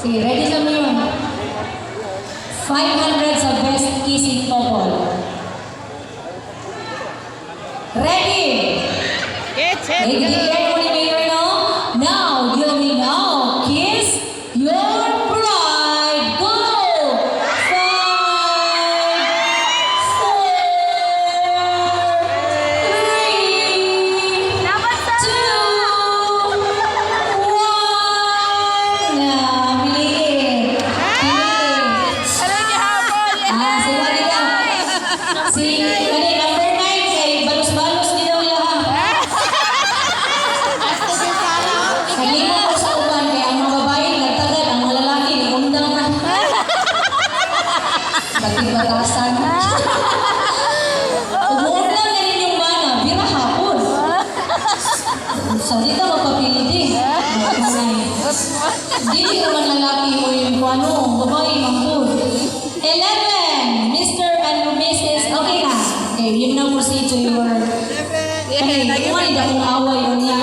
Sige, ready na mo yun. 500 sa best kissing couple. Ready? Ready? Ready mo ni Mayor, no? Now, you will now kiss your bride. Go! 5, 4, 3, 2, 1. Na, piliin. Si, number 9, kay balos-balos din daw lang. Kalima ko sa uban, kaya ang mga babae nagtagal, ang mga lalaki, undang na. Bagibagasan. Umuundang na rin yung bana, bira hapon. So, di ka mapapili din. Hindi naman lalaki o yung ano, babae, mangkod. 11, Mr. and Mrs. Okay na. Okay, yun na proceed to your... Okay, kung ano, away, yun nga.